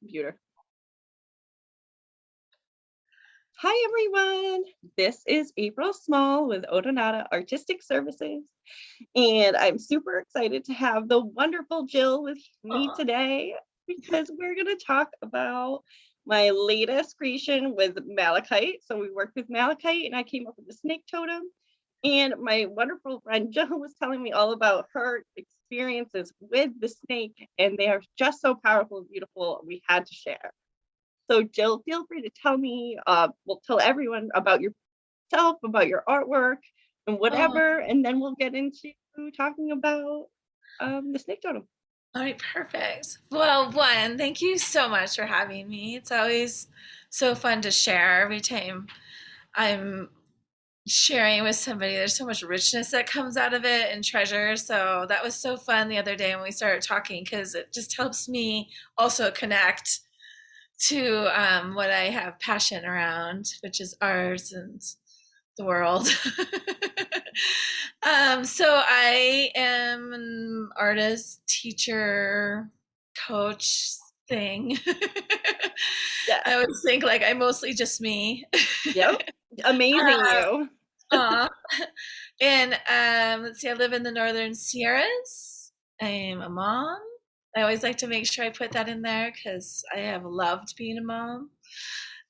Computer. Hi, everyone. This is April Small with Odonata Artistic Services, and I'm super excited to have the wonderful Jill with me Aw. today because we're going to talk about my latest creation with Malachite. So we worked with Malachite, and I came up with the snake totem. And my wonderful friend Jill was telling me all about her experiences with the snake, and they are just so powerful and beautiful. We had to share. So Jill, feel free to tell me, well, tell everyone about yourself, about your artwork and Oh, whatever, and then we'll get into talking about the snake totem. all right, perfect. Well, one, thank you so much for having me. It's always so fun to share every time I'm sharing with somebody. There's so much richness that comes out of it and treasure. So that was so fun the other day when we started talking because it just helps me also connect to what I have passion around, which is art and the world. So I am an artist, teacher, coach thing. Yes. I always think like I'm mostly just me. Yep. Amazing uh, you. aw. And let's see, I live in the Northern Sierras. I am a mom. I always like to make sure I put that in there because I have loved being a mom.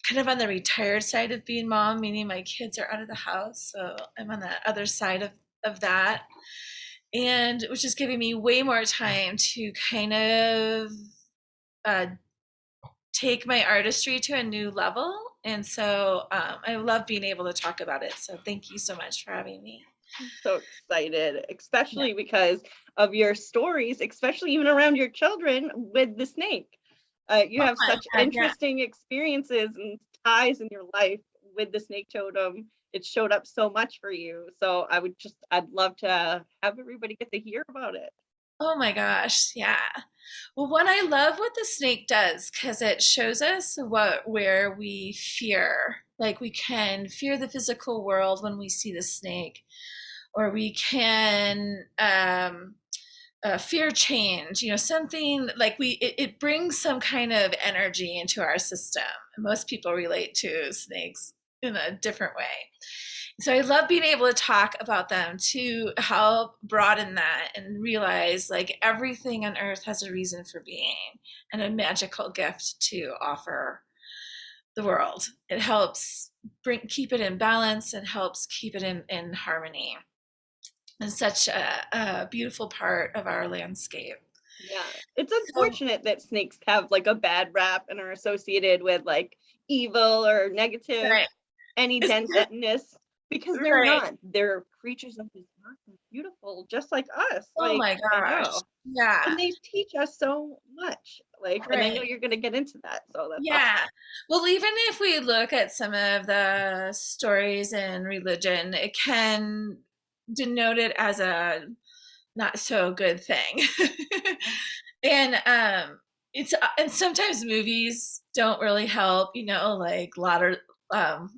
Kind of on the retired side of being mom, meaning my kids are out of the house. So I'm on the other side of that. And which is giving me way more time to kind of uh, take my artistry to a new level. And so I love being able to talk about it. So thank you so much for having me. So excited, Yeah. especially because of your stories, especially even around your children with the snake. You Oh have my such God. Yeah. interesting experiences and ties in your life with the snake totem. It showed up so much for you. So I'd love to have everybody get to hear about it. Oh my gosh. Yeah. Well, what I love what the snake does because it shows us where we fear. Like we can fear the physical world when we see the snake, or we can fear change. You know, something like it brings some kind of energy into our system. And most people relate to snakes in a different way. So I love being able to talk about them to help broaden that and realize like everything on earth has a reason for being and a magical gift to offer the world. It helps keep it in balance and helps keep it in harmony. And such a beautiful part of our landscape. Yeah. It's So unfortunate that snakes have like a bad rap and are associated with like evil or negative right. any It's densedness because they're right. not. They're creatures of this earth and beautiful, just like us. Oh Like, my I gosh. know. Yeah. And they teach us so much. Like, and I know Right. you're gonna get into that. So that's awesome. Yeah. Well, even if we look at some of the stories in religion, it can denote it as a not so good thing. And and sometimes movies don't really help, you know, like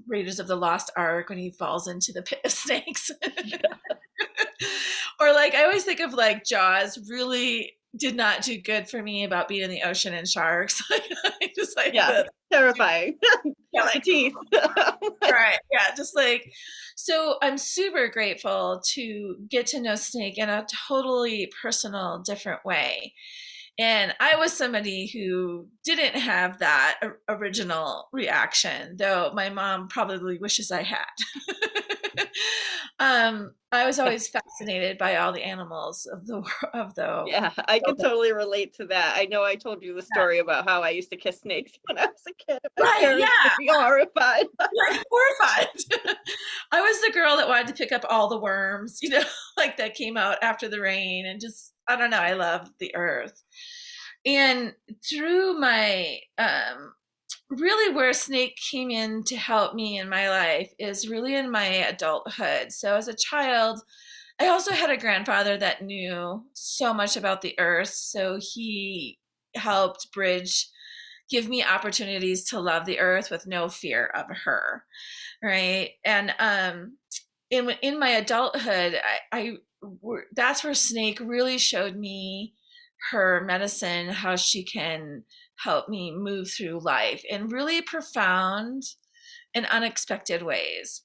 Raiders of the Lost Ark when he falls into the pit of snakes. Or like I always think of like Jaws really did not do good for me about being in the ocean and sharks. Just like Yeah. the Terrifying. yeah, The like teeth. right, yeah, just like so I'm super grateful to get to know Snake in a totally personal, different way. And I was somebody who didn't have that original reaction, though my mom probably wishes I had. I was always fascinated by all the animals of the Yeah, I world. could totally relate to that. I know I told you the Yeah. story about how I used to kiss snakes when I was a kid. My Right, parents would yeah, be horrified. like horrified. I was the girl that wanted to pick up all the worms, you know, like that came out after the rain, and just I don't know. I love the earth, and through my really where snake came in to help me in my life is really in my adulthood. So as a child, I also had a grandfather that knew so much about the earth, so he helped give me opportunities to love the earth with no fear of her, right? And in my adulthood, that's where snake really showed me her medicine, how she can help me move through life in really profound and unexpected ways.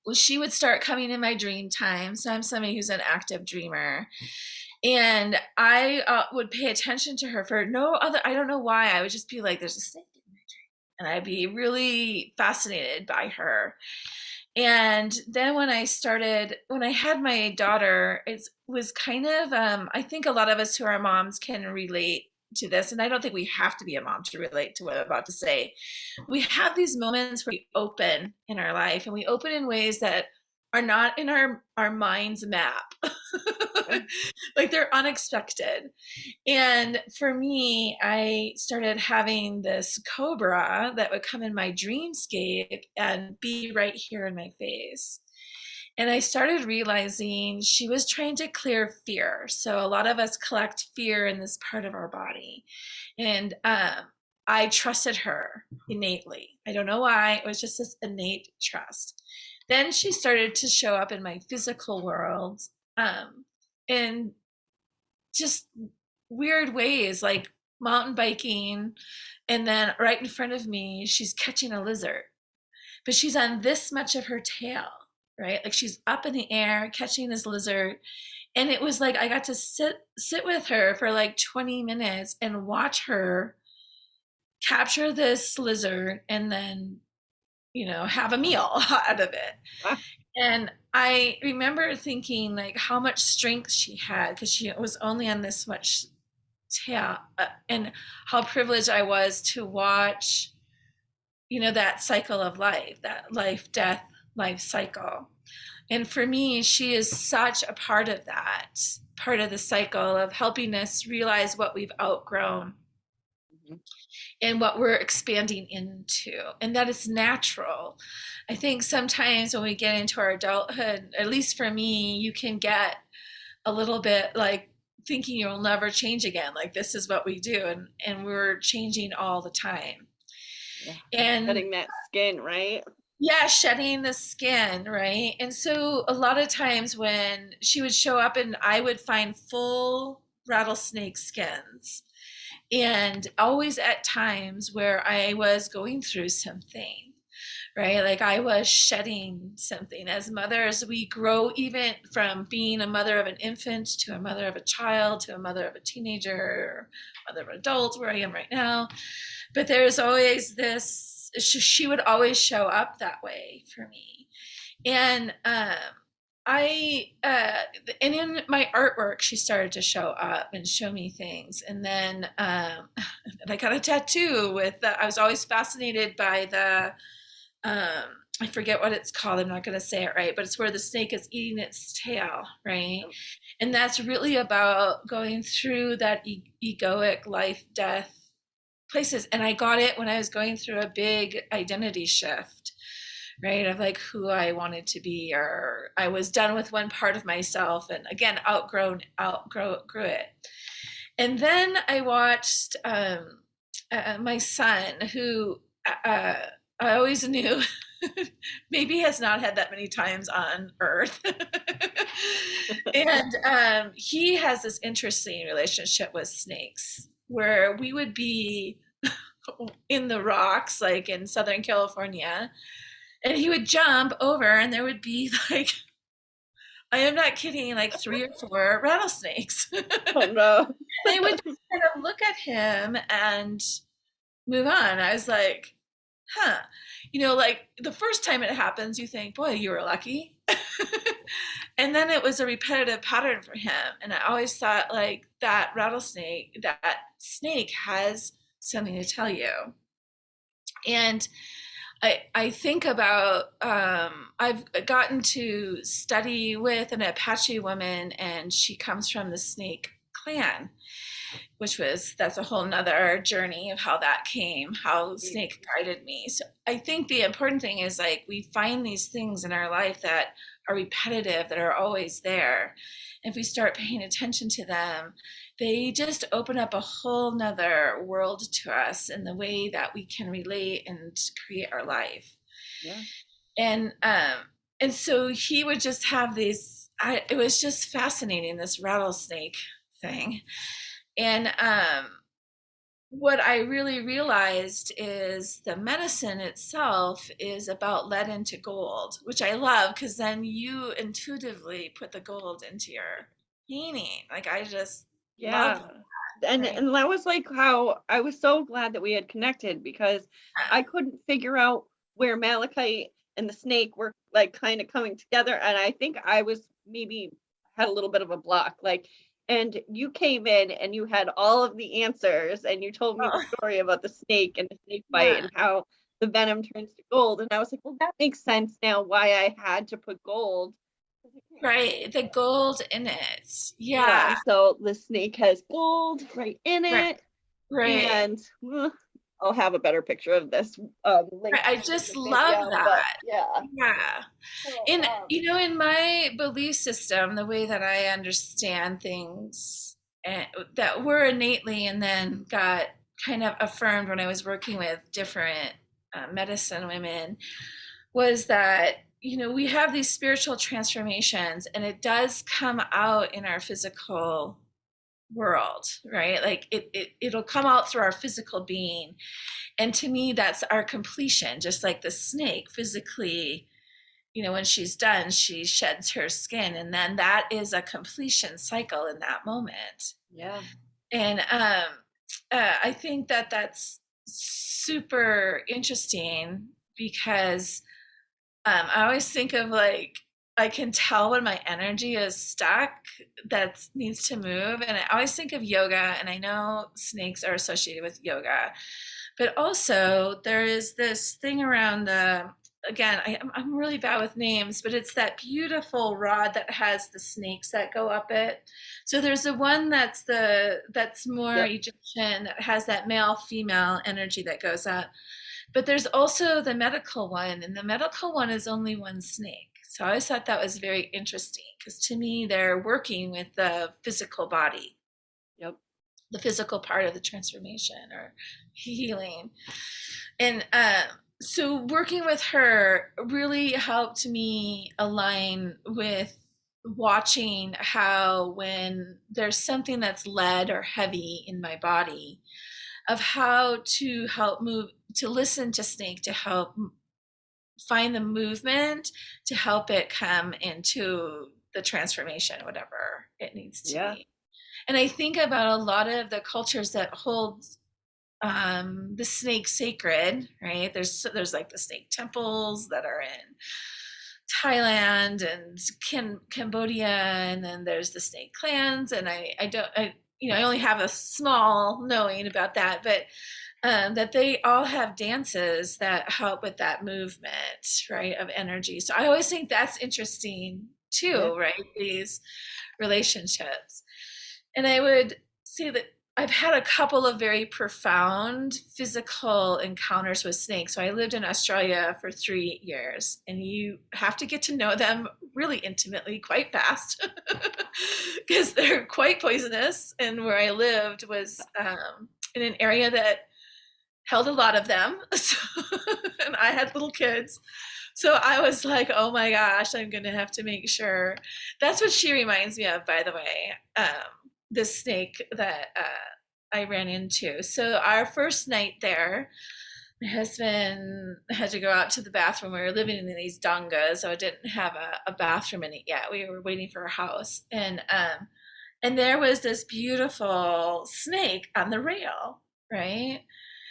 Well, she would start coming in my dream time. So I'm somebody who's an active dreamer. And I would pay attention to her for no other, I don't know why. I would just be like, there's a snake in my dream. And I'd be really fascinated by her. And then when I had my daughter, it was kind of, I think a lot of us who are moms can relate to this. And I don't think we have to be a mom to relate to what I'm about to say. We have these moments where we open in our life, and we open in ways that are not in our mind's map. Like they're unexpected. And for me, I started having this cobra that would come in my dreamscape and be right here in my face. And I started realizing she was trying to clear fear. So a lot of us collect fear in this part of our body. And I trusted her innately. I don't know why. It was just this innate trust. Then she started to show up in my physical world in just weird ways, like mountain biking. And then right in front of me, she's catching a lizard, but she's on this much of her tail, right? Like she's up in the air catching this lizard. And it was like I got to sit with her for like 20 minutes and watch her capture this lizard and then, have a meal out of it. Wow. And I remember thinking like how much strength she had because she was only on this much tail, and how privileged I was to watch, that cycle of life, that life, death, life cycle. And for me, she is such a part of that, part of the cycle of helping us realize what we've outgrown and what we're expanding into, and that is natural. I think sometimes when we get into our adulthood, at least for me, you can get a little bit like thinking you'll never change again, like this is what we do, and we're changing all the time. Yeah. And Shedding that skin, right? yeah, shedding the skin, right? And so a lot of times when she would show up and I would find full rattlesnake skins, and always at times where I was going through something, right? Like I was shedding something. As mothers, we grow even from being a mother of an infant to a mother of a child to a mother of a teenager, mother of an adult, where I am right now. But there's always this, she would always show up that way for me. And and in my artwork, she started to show up and show me things. And then I got a tattoo with I was always fascinated by the, I forget what it's called. I'm not going to say it right, but it's where the snake is eating its tail, right? And that's really about going through that egoic life, death places. And I got it when I was going through a big identity shift, right? Of like who I wanted to be, or I was done with one part of myself and again, outgrew it. And then I watched my son, who I always knew maybe has not had that many times on earth. And he has this interesting relationship with snakes where we would be in the rocks, like in Southern California, and he would jump over and there would be like, I am not kidding, like 3 or 4 rattlesnakes. Oh no. They would just kind of look at him and move on. I was like, huh. Like the first time it happens, you think, boy, you were lucky. And then it was a repetitive pattern for him. And I always thought like that snake has something to tell you. And I think about, I've gotten to study with an Apache woman, and she comes from the snake clan, that's a whole nother journey of how that came, how snake guided me. So I think the important thing is like we find these things in our life that are repetitive, that are always there. If we start paying attention to them, they just open up a whole nother world to us in the way that we can relate and create our life. Yeah. And so he would just have these, it was just fascinating, this rattlesnake thing. And what I really realized is the medicine itself is about lead into gold, which I love because then you intuitively put the gold into your painting. Like I just love Yeah. that, And right? and that was like how I was so glad that we had connected because I couldn't figure out where Malachite and the snake were like kind of coming together. And I think I was maybe had a little bit of a block. Like, and you came in and you had all of the answers and you told me the Oh, story about the snake and the snake bite yeah. and how the venom turns to gold. And I was like, well, that makes sense now why I had to put gold. 'Cause I can't see Right. The it. gold in it. Yeah, Yeah. so the snake has gold right in Right. it, Right. and I'll have a better picture of this Right. linked I in just the love video, but that. yeah. Yeah. So In in my belief system, the way that I understand things that were innately and then got kind of affirmed when I was working with different medicine women was that we have these spiritual transformations and it does come out in our physical world, right? Like it'll come out through our physical being, and to me that's our completion, just like the snake physically, when she's done, she sheds her skin, and then that is a completion cycle in that moment. yeah, And I think that that's super interesting because I always think of like I can tell when my energy is stuck that needs to move, and I always think of yoga, and I know snakes are associated with yoga, but also there is this thing around the again I'm really bad with names, but it's that beautiful rod that has the snakes that go up it. So there's the one that's more yep, Egyptian, that has that male female energy that goes up, but there's also the medical one, and the medical one is only one snake. So I always thought that was very interesting because to me they're working with the physical body, yep, the physical part of the transformation or healing. And so working with her really helped me align with watching how when there's something that's lead or heavy in my body, of how to help move, to listen to snake, to help find the movement, to help it come into the transformation, whatever it needs to yeah, be. And I think about a lot of the cultures that hold the snake sacred, right? There's like the snake temples that are in Thailand and Cambodia, and then there's the snake clans. And I don't, I only have a small knowing about that, but that they all have dances that help with that movement, right, of energy. So I always think that's interesting yeah, too, right? These relationships. And I would say that I've had a couple of very profound physical encounters with snakes. So I lived in Australia for 3 years, and you have to get to know them really intimately quite fast because they're quite poisonous. And where I lived was in an area that held a lot of them. So, and I had little kids. So I was like, oh my gosh, I'm going to have to make sure. That's what she reminds me of, by the way, this snake that I ran into. So our first night there, my husband had to go out to the bathroom. We were living in these dongas, so I didn't have a bathroom in it yet. We were waiting for a house. And there was this beautiful snake on the rail, right?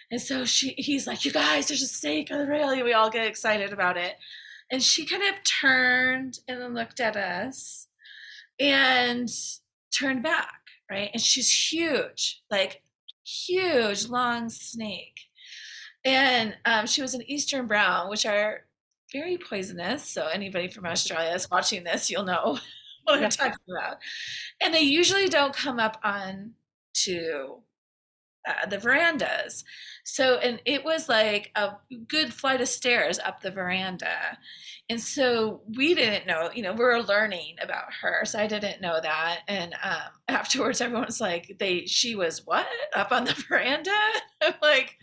And so he's like, "You guys, there's a snake on the rail." We all get excited about it. And she kind of turned and then looked at us and turned back, right? And she's huge, like huge, long snake. And she was an Eastern brown, which are very poisonous. So anybody from Australia is watching this, you'll know what I'm yeah, talking about. And they usually don't come up on to the verandas. So, and it was like a good flight of stairs up the veranda. And so we didn't know, we were learning about her. So I didn't know that. And afterwards, everyone was like, she was what? Up on the veranda? I'm like,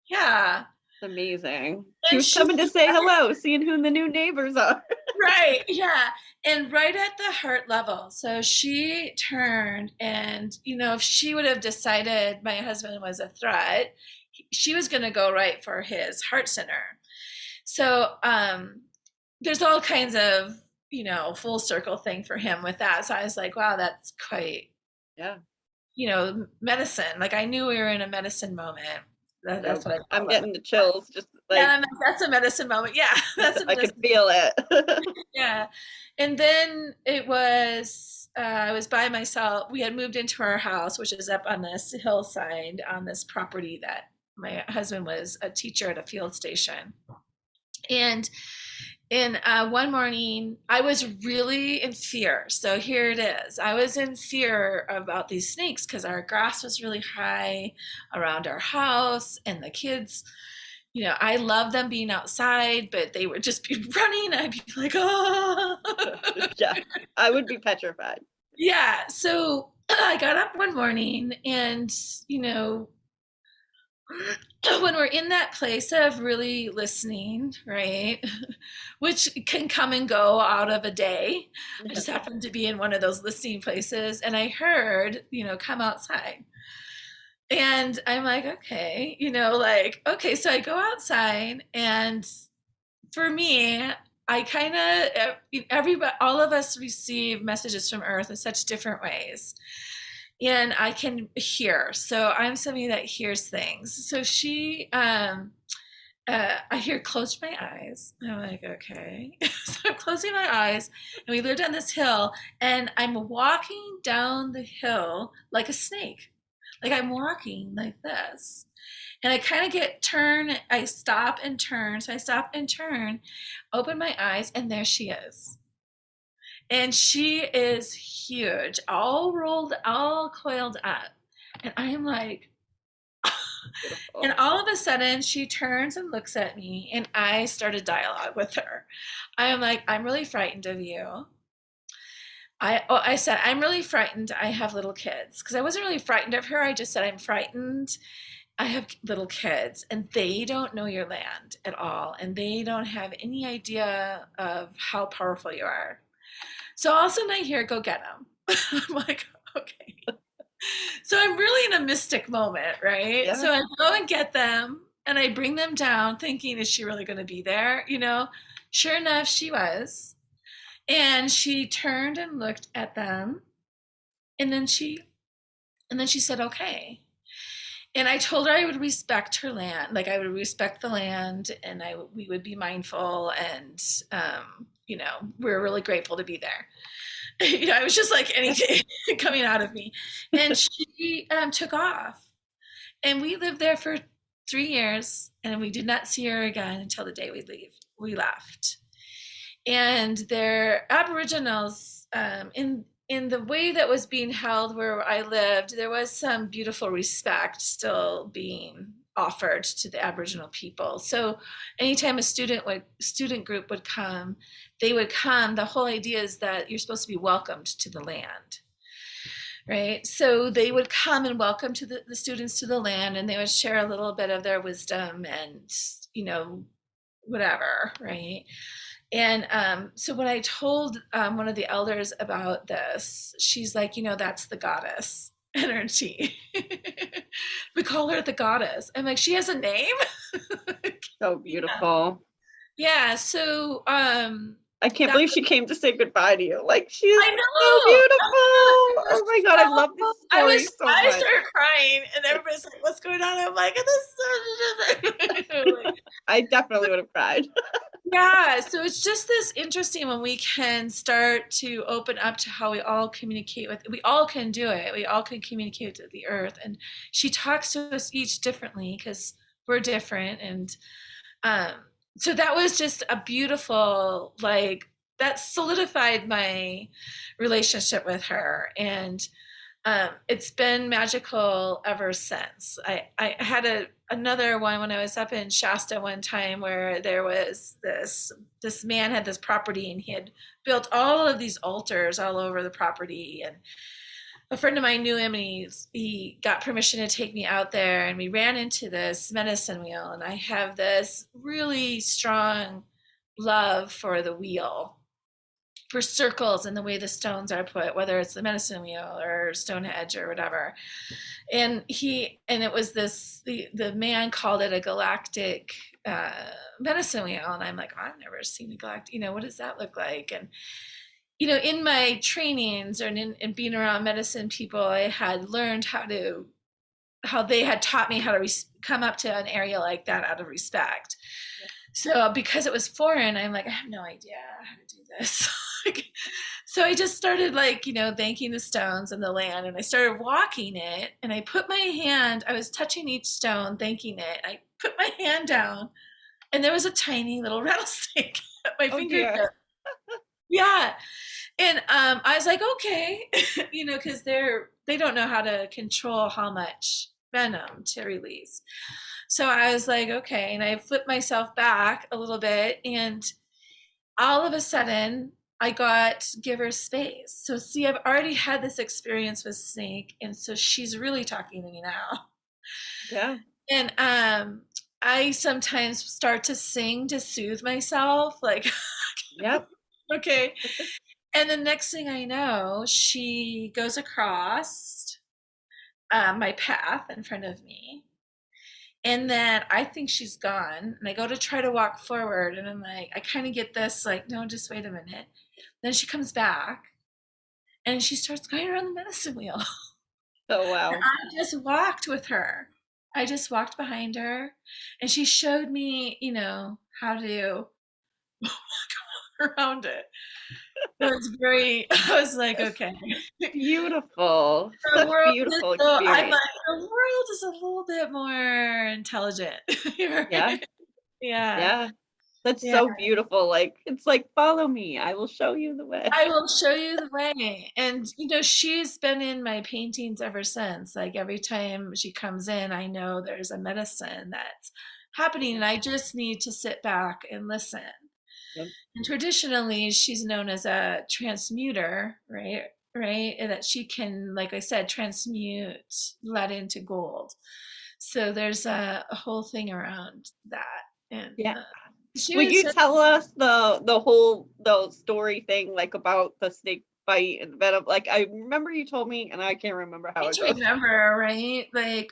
yeah. Amazing. She And was she coming to say hello, seeing who the new neighbors are. right, yeah. And right at the heart level. So she turned and, if she would have decided my husband was a threat, she was going to go right for his heart center. So there's all kinds of, full circle thing for him with that. So I was like, wow, that's quite, Yeah. medicine. Like I knew we were in a medicine moment. That's Nope. what I I'm call it. getting the chills. Just Yeah, like that's a medicine moment. Yeah, that's a I could medicine. feel it. Yeah. And then I was by myself. We had moved into our house, which is up on this hillside on this property that my husband was a teacher at a field station. And one morning, I was really in fear. So here it is. I was in fear about these snakes because our grass was really high around our house, and the kids, I love them being outside, but they would just be running. I'd be like, oh. Yeah, I would be petrified. Yeah. So I got up one morning and, when we're in that place of really listening, right, which can come and go out of a day, I just happened to be in one of those listening places and I heard, come outside. And I'm like, okay, okay. So I go outside, and for me, I kind of, everybody, all of us receive messages from Earth in such different ways. And I can hear. So I'm somebody that hears things. So I hear close my eyes. I'm like, okay. So I'm closing my eyes, and we lived on this hill, and I'm walking down the hill like a snake. Like I'm walking like this. And I kind of I stop and turn. So I stop and turn, open my eyes, and there she is. And she is huge, all rolled, all coiled up. And I'm like, and all of a sudden she turns and looks at me, and I start a dialogue with her. I am like, I'm really frightened of you. I said, I'm really frightened. I have little kids. Because I wasn't really frightened of her. I just said, I'm frightened. I have little kids, and they don't know your land at all. And they don't have any idea of how powerful you are. So all of a sudden I hear, go get them. I'm like, okay. So I'm really in a mystic moment, right? Yeah. So I go and get them, and I bring them down thinking, is she really going to be there? Sure enough, she was. And she turned and looked at them, and then she said, okay. And I told her I would respect her land, like I would respect the land, and we would be mindful, and we're really grateful to be there. I was just like anything coming out of me. And she took off. And we lived there for 3 years, and we did not see her again until the day we left. And they're Aboriginals, in the way that was being held where I lived, there was some beautiful respect still being offered to the Aboriginal people. So anytime a student group would come, they would come. The whole idea is that you're supposed to be welcomed to the land, right? So they would come and welcome to the students to the land, and they would share a little bit of their wisdom and whatever, right? And so when I told one of the elders about this, she's like, that's the goddess energy. We call her the goddess. I'm like, she has a name? So beautiful. Yeah. So I can't believe she came to say goodbye to you. Like, she is I so know. beautiful. Oh my God, I love this story so I much. started crying, and everybody's like, what's going on? I'm like, this is I definitely would have cried. yeah, so it's just this interesting when we can start to open up to how we all communicate we all can do it. We all can communicate with the earth, and she talks to us each differently because we're different. And so that was just a beautiful, like, that solidified my relationship with her. And it's been magical ever since. I had another one when I was up in Shasta one time, where there was this man had this property, and he had built all of these altars all over the property. And a friend of mine knew him, and he got permission to take me out there, and we ran into this medicine wheel, and I have this really strong love for the wheel, for circles and the way the stones are put, whether it's the medicine wheel or Stonehenge or whatever. And it was the man called it a galactic medicine wheel, and I'm like, I've never seen a galactic, what does that look like? And in my trainings and in being around medicine people, I had learned how they had taught me how to come up to an area like that out of respect. So because it was foreign, I'm like, I have no idea how to do this. So I just started thanking the stones and the land, and I started walking it, and I was touching each stone, thanking it. I put my hand down, and there was a tiny little rattlesnake at my Oh dear. fingertip. Yeah. And I was like, okay, because they don't know how to control how much venom to release. So I was like, okay, and I flipped myself back a little bit, and all of a sudden I got give her space. So see, I've already had this experience with Snake, and so she's really talking to me now. Yeah. And I sometimes start to sing to soothe myself, like, Yep. okay. And the next thing I know, she goes across my path in front of me. And then I think she's gone. And I go to try to walk forward. And I'm like, I kind of get this, like, no, just wait a minute. Then she comes back and she starts going around the medicine wheel. Oh wow. And I just walked with her. I just walked behind her. And she showed me, how to walk around it. I was like, okay. Beautiful. The Such world is beautiful so, I'm experience. like, the world is a little bit more intelligent. Yeah. Yeah. Yeah. That's Yeah. so beautiful. Like it's like follow me. I will show you the way. I will show you the way. And, she's been in my paintings ever since. Like every time she comes in, I know there's a medicine that's happening, and I just need to sit back and listen. Yep. And traditionally, she's known as a transmuter, right? Right? And that she can, like I said, transmute lead into gold. So there's a whole thing around that. And Yeah. she Will was you just, tell us the story thing like about the snake bite and the venom? Like I remember you told me and I can't remember how I it to goes. remember, right? Like,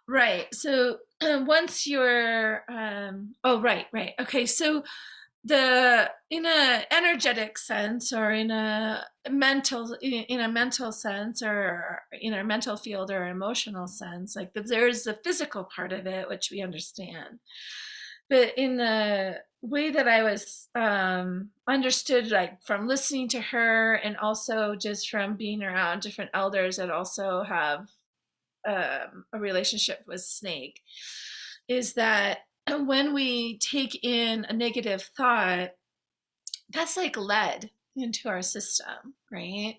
right. So once you're, oh, right. Okay. So in a energetic sense, or in a mental sense, or in a mental field or emotional sense, like there's the physical part of it, which we understand. But in the way that I was understood, like from listening to her, and also just from being around different elders that also have a relationship with Snake, is that when we take in a negative thought, that's like lead into our system, right?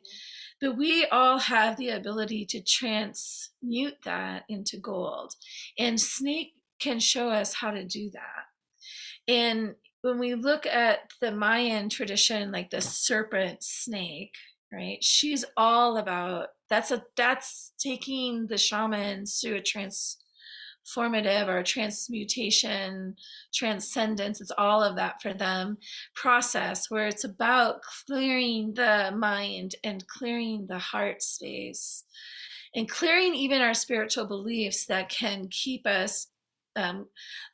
But we all have the ability to transmute that into gold. And Snake can show us how to do that. And when we look at the Mayan tradition, like the serpent snake, right? She's all about that's taking the shamans through a transformative or transmutation, transcendence. It's all of that for them process, where it's about clearing the mind and clearing the heart space and clearing even our spiritual beliefs that can keep us,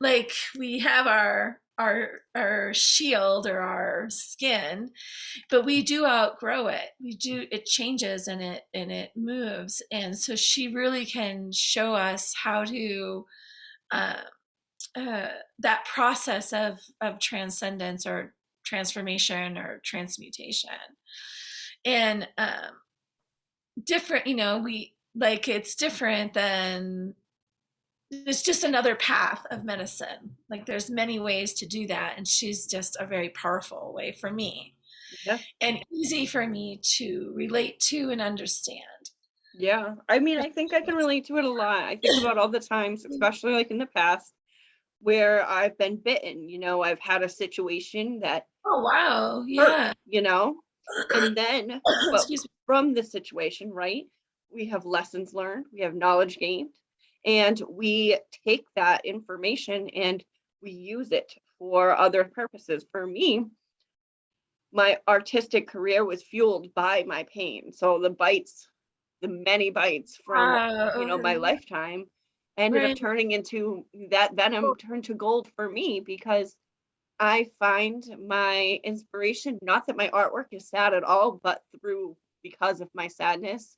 like we have our shield or our skin, but we do outgrow it. It changes, and it moves. And so she really can show us how to uh, that process of transcendence or transformation or transmutation. And different, we like, it's different than, it's just another path of medicine. Like there's many ways to do that, and she's just a very powerful way for me, Yeah. and easy for me to relate to and understand. Yeah. I mean, I think I can relate to it a lot. I think about all the times, especially like in the past, where I've been bitten. I've had a situation that Oh wow, hurt, yeah. and then but Excuse me. from the situation, right? we have lessons learned, we have knowledge gained, and we take that information and we use it for other purposes. For me, my artistic career was fueled by my pain. So the bites, the many bites from, my Okay. lifetime ended up Right. turning into that venom turned to gold for me because I find my inspiration, not that my artwork is sad at all, but because of my sadness,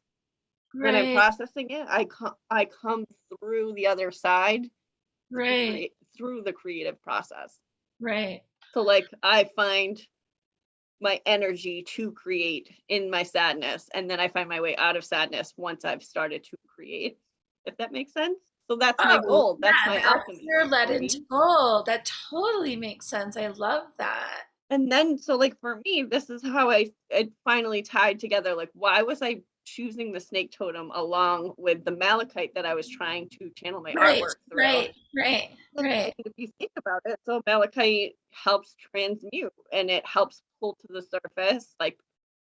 when I'm Right. processing it, I come through the other side to Right. create through the creative process. Right. So like I find my energy to create in my sadness, and then I find my way out of sadness once I've started to create, if that makes sense. So that's my Oh, gold. That's yeah, my that's alchemy your lead for into me. gold. That totally makes sense. I love that. And then so like for me, this is how it finally tied together. Like why was I choosing the snake totem along with the malachite that I was trying to channel my Right, artwork through? right, right, And right, if you think about it, so malachite helps transmute and it helps pull to the surface, like,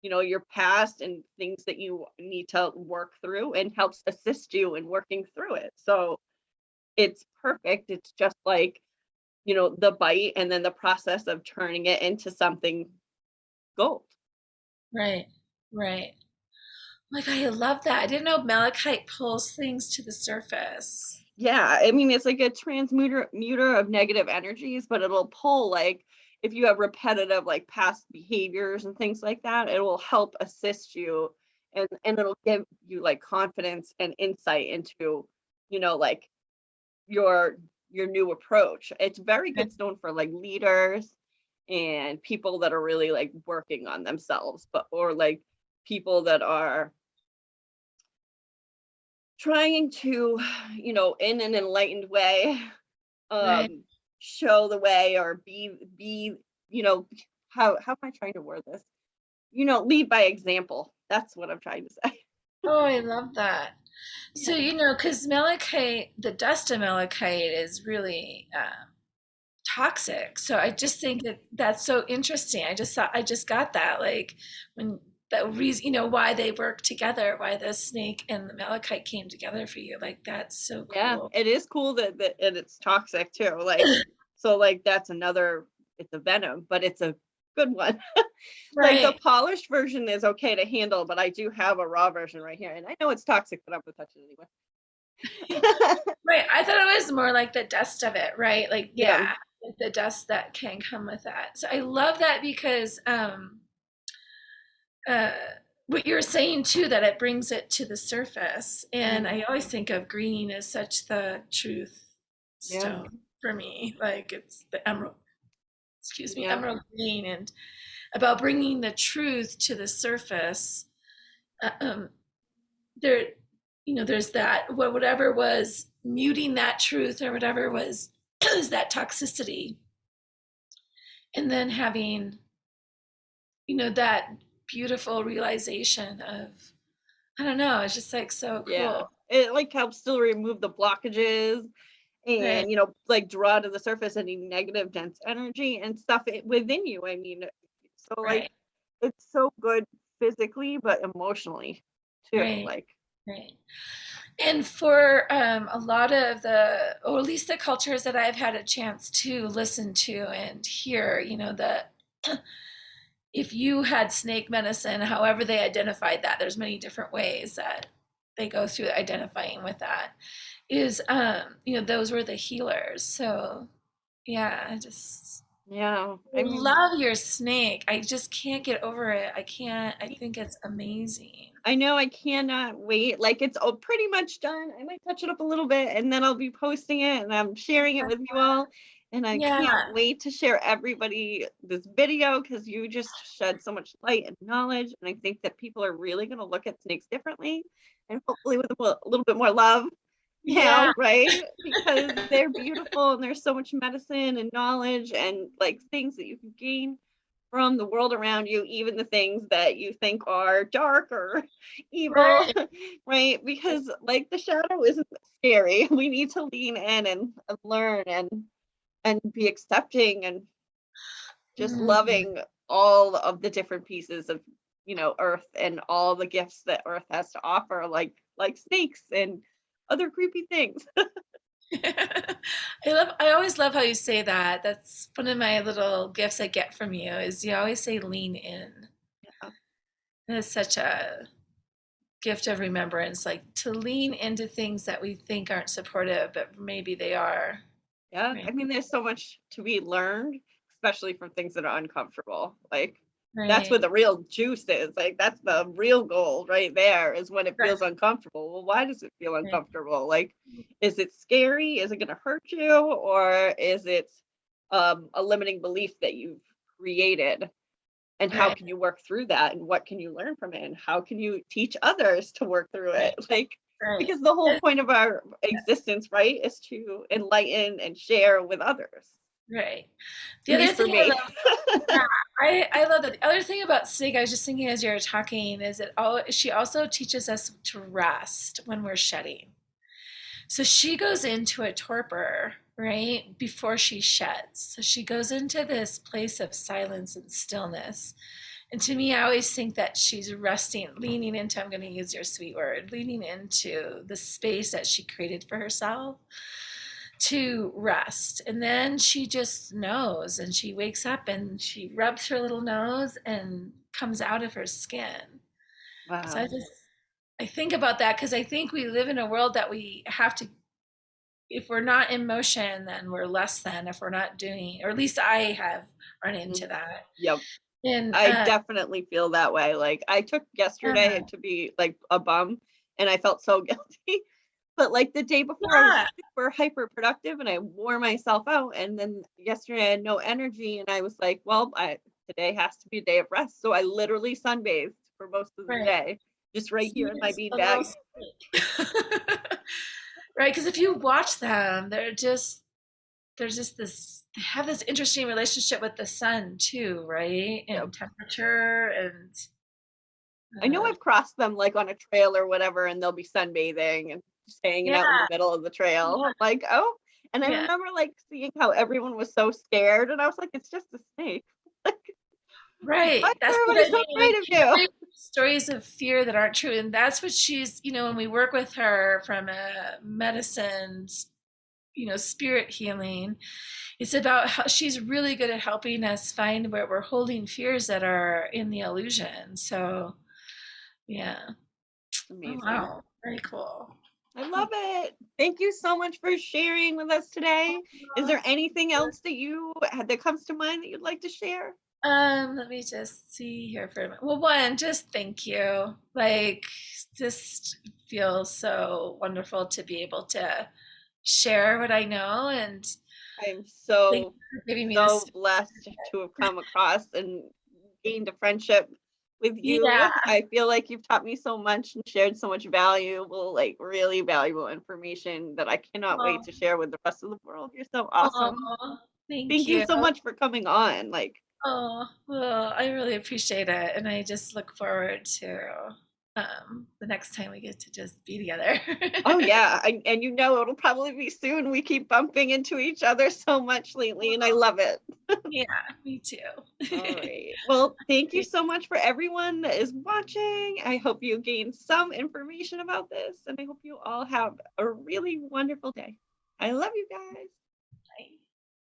your past and things that you need to work through and helps assist you in working through it. So it's perfect. It's just like, the bite and then the process of turning it into something gold. right, right. Like, I love that. I didn't know malachite pulls things to the surface. Yeah, I mean, it's like a transmuter of negative energies, but it'll pull like if you have repetitive like past behaviors and things like that, it will help assist you and it'll give you like confidence and insight into, like your your new approach. It's very Okay. good stone for like leaders and people that are really like working on themselves, but or like people that are trying to, in an enlightened way, Right. um, show the way or be, you know, how am I trying to word this? Lead by example. That's what I'm trying to say. Oh, I love that. So, Yeah. because malachite, the dust of malachite is really toxic. So I just think that that's so interesting. I just got that, like when that reason, why they work together, why the snake and the malachite came together for you. Like that's so Yeah, cool. it is cool that and it's toxic too. Like so like that's another it's a venom, but it's a good one. Like the Right. polished version is okay to handle, but I do have a raw version right here. And I know it's toxic, but I'm gonna touch it anyway. Right. I thought it was more like the dust of it, right? Like, Yeah. yeah, like the dust that can come with that. So I love that because uh what you're saying too, that it brings it to the surface. And Mhm. I always think of green as such the truth Yeah. stone for me. Like it's the emerald, excuse me, Yeah. emerald green, and about bringing the truth to the surface. Uh, um, there, there's that whatever was muting that truth or whatever was is that toxicity, and then having that beautiful realization of, I don't know, it's just like so Yeah. cool. It like helps still remove the blockages Right, and like draw to the surface any negative dense energy and stuff within you. I mean, so like right, it's so good physically but emotionally too. right, Like right. And for a lot of or at least the cultures that I've had a chance to listen to and hear, that if you had snake medicine, however they identified that, there's many different ways that they go through identifying with that, is, those were the healers. So yeah, I just yeah, I mean, love your snake. I just can't get over it. I can't. I think it's amazing. I know I cannot wait. Like it's all pretty much done. I might touch it up a little bit and then I'll be posting it and I'm sharing it with you all. And I Yeah, can't wait to share everybody this video because you just shed so much light and knowledge. And I think that people are really going to look at snakes differently and hopefully with a little bit more love yeah, now, right? Because they're beautiful and there's so much medicine and knowledge and like things that you can gain from the world around you, even the things that you think are dark or evil, right. right? Because like the shadow isn't scary. We need to lean in and learn and be accepting and just Mm, loving all of the different pieces of Earth and all the gifts that Earth has to offer, like snakes and other creepy things. I always love how you say that. That's one of my little gifts I get from you is you always say lean in. Yeah. And it's such a gift of remembrance, like to lean into things that we think aren't supportive, but maybe they are. Yeah, I Right. mean, there's so much to be learned, especially from things that are uncomfortable. Like, that's where Right. the real juice is. Like, that's the real gold right there is when it Right. feels uncomfortable. Well, why does it feel Right. uncomfortable? Like, is it scary? Is it going to hurt you? Or is it a limiting belief that you've created? And how Right. can you work through that? And what can you learn from it? And how can you teach others to work through it? Like, Right. because the whole Right. point of our existence, right, is to enlighten and share with others. Right. The At other least for thing I me. love, yeah, I love that. The other thing about Sig, I was just thinking as you were talking, is that she also teaches us to rest when we're shedding. So she goes into a torpor, right, before she sheds. So she goes into this place of silence and stillness. And to me, I always think that she's resting, leaning into, I'm going to use your sweet word, leaning into the space that she created for herself to rest. And then she just knows and she wakes up and she rubs her little nose and comes out of her skin. So Wow. I think about that because I think we live in a world that we have to, if we're not in motion, then we're less than. If we're not doing, or at least I have run into Mhm. that. Yep. And I definitely feel that way. Like, I took yesterday uh, to be like a bum and I felt so guilty. But like the day before, I was yeah, super hyper productive and I wore myself out. And then yesterday, I had no energy. And I was like, well, today has to be a day of rest. So I literally sunbathed for most of the right. day, just right here See, in my it's a little beanbag. snake. Right, because if you watch them, there's just this they have this interesting relationship with the sun too, right? Yep. And temperature and I know uh, I've crossed them like on a trail or whatever, and they'll be sunbathing and just hanging yeah, out in the middle of the trail. I'm like, oh. And I yeah, remember like seeing how everyone was so scared, and I was like, it's just a snake. Why right. is That's what everybody I so mean. We afraid of can't you? believe stories of fear that aren't true, and that's what she's. When we work with her from a medicine, spirit healing, it's about how she's really good at helping us find where we're holding fears that are in the illusion. So, yeah. Oh, Amazing. wow. Very cool. I love it. Thank you so much for sharing with us today. Is there anything else that you had that comes to mind that you'd like to share? Let me just see here for a minute. Well, one, just thank you. Like, just feels so wonderful to be able to share what I know, and I am thank so, you for giving me this. so blessed to have come across and gained a friendship with Yeah. you. I feel like you've taught me so much and shared so much valuable, like really valuable information that I cannot wait Oh, to share with the rest of the world. You're so awesome. oh, thank Thank you you. so much for coming on. Like, Oh, well, I really appreciate it, and I just look forward to the next time we get to just be together. oh yeah, and it'll probably be soon. We keep bumping into each other so much lately, and I love it. Yeah, me too. All right. Well, thank you so much for everyone that is watching. I hope you gained some information about this, and I hope you all have a really wonderful day. I love you guys.